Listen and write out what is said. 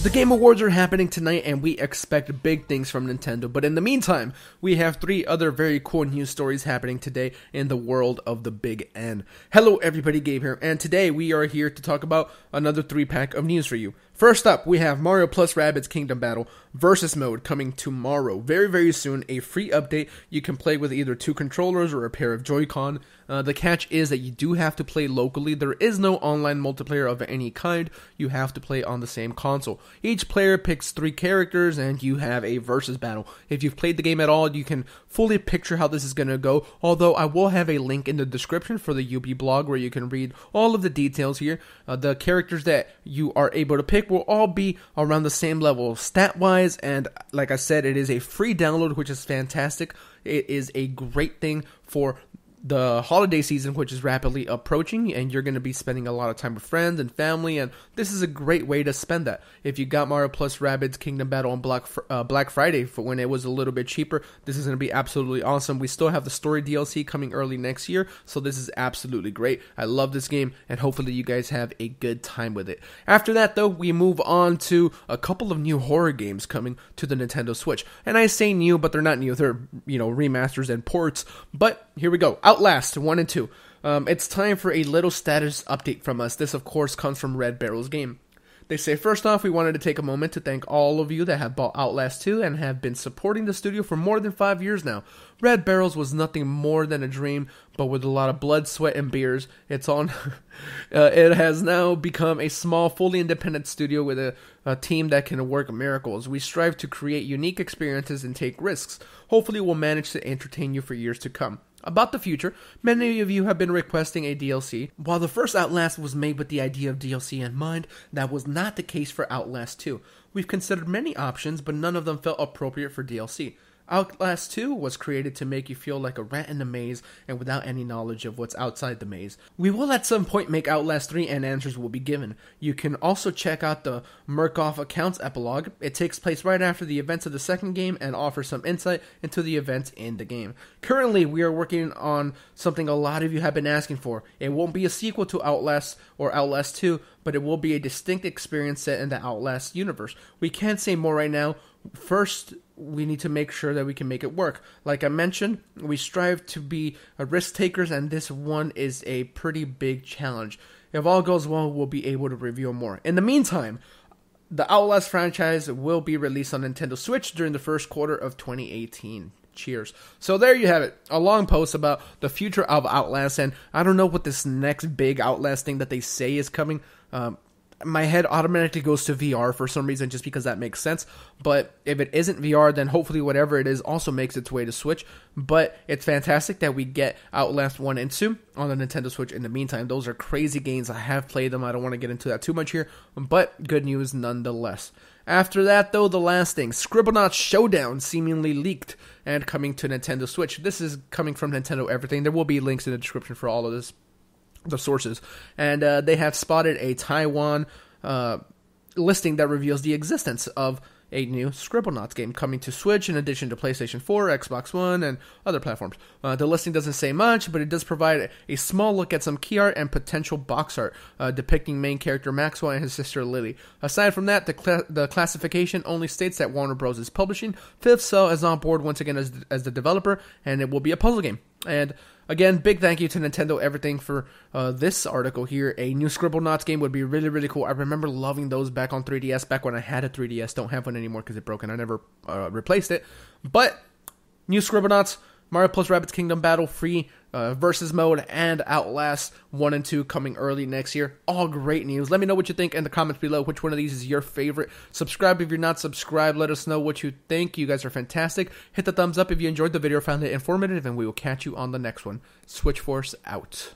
The Game Awards are happening tonight and we expect big things from Nintendo, but in the meantime, we have 3 other very cool news stories happening today in the world of the Big N. Hello everybody, Gabe here, and today we are here to talk about another 3-pack of news for you. First up, we have Mario plus Rabbids Kingdom Battle Versus Mode coming tomorrow. Very soon, a free update. You can play with either 2 controllers or a pair of Joy-Con. The catch is that you do have to play locally. There is no online multiplayer of any kind. You have to play on the same console. Each player picks 3 characters and you have a versus battle. If you've played the game at all, you can fully picture how this is going to go, although I will have a link in the description for the UB blog where you can read all of the details here. The characters that you are able to pick will all be around the same level stat-wise, and like I said, it is a free download, which is fantastic. It is a great thing for the holiday season, which is rapidly approaching, and you're going to be spending a lot of time with friends and family, and this is a great way to spend that. If you got Mario plus Rabbids Kingdom Battle on Black Friday for when it was a little bit cheaper, this is going to be absolutely awesome. We still have the story DLC coming early next year, so this is absolutely great. I love this game, and hopefully you guys have a good time with it. After that, though, we move on to a couple of new horror games coming to the Nintendo Switch. And I say new, but they're not new. They're, remasters and ports. But here we go. Outlast 1 and 2. It's time for a little status update from us. This, of course, comes from Red Barrel's game. They say, first off, we wanted to take a moment to thank all of you that have bought Outlast 2 and have been supporting the studio for more than 5 years now. Red Barrels was nothing more than a dream, but with a lot of blood, sweat, and beers, it's on. It has now become a small, fully independent studio with a team that can work miracles. We strive to create unique experiences and take risks. Hopefully, we'll manage to entertain you for years to come. About the future, many of you have been requesting a DLC. While the first Outlast was made with the idea of DLC in mind, that was not the case for Outlast 2. We've considered many options, but none of them felt appropriate for DLC. Outlast 2 was created to make you feel like a rat in a maze and without any knowledge of what's outside the maze. We will at some point make Outlast 3 and answers will be given. You can also check out the Murkoff Accounts epilogue. It takes place right after the events of the second game and offers some insight into the events in the game. Currently, we are working on something a lot of you have been asking for. It won't be a sequel to Outlast or Outlast 2, but it will be a distinct experience set in the Outlast universe. We can't say more right now. First, we need to make sure that we can make it work. Like I mentioned, we strive to be risk takers, and this one is a pretty big challenge. If all goes well, we'll be able to reveal more. In the meantime, the Outlast franchise will be released on Nintendo Switch during the first quarter of 2018. Cheers. So there you have it. A long post about the future of Outlast, and I don't know what this next big Outlast thing that they say is coming. My head automatically goes to VR for some reason, just because that makes sense. But if it isn't VR, then hopefully whatever it is also makes its way to Switch. But it's fantastic that we get Outlast 1 and 2 on the Nintendo Switch in the meantime. Those are crazy games. I have played them. I don't want to get into that too much here, but good news nonetheless. After that, though, the last thing, Scribblenauts Showdown seemingly leaked and coming to Nintendo Switch. This is coming from Nintendo Everything. There will be links in the description for all of this. The sources, and they have spotted a Taiwan listing that reveals the existence of a new Scribblenauts game coming to Switch in addition to PlayStation 4, Xbox One, and other platforms. The listing doesn't say much, but it does provide a small look at some key art and potential box art depicting main character Maxwell and his sister Lily. Aside from that, the classification only states that Warner Bros. Is publishing. Fifth Cell is on board once again as the developer, and it will be a puzzle game. And again, big thank you to Nintendo Everything for this article here. A new Scribblenauts game would be really cool. I remember loving those back on 3DS, back when I had a 3DS. Don't have one anymore because it broke and I never replaced it. But new Scribblenauts, Mario plus Rabbids Kingdom Battle, free versus mode, and Outlast 1 and 2 coming early next year. All great news. Let me know what you think in the comments below. Which one of these is your favorite? Subscribe if you're not subscribed. Let us know what you think. You guys are fantastic. Hit the thumbs up if you enjoyed the video or found it informative, and we will catch you on the next one. SwitchForce out.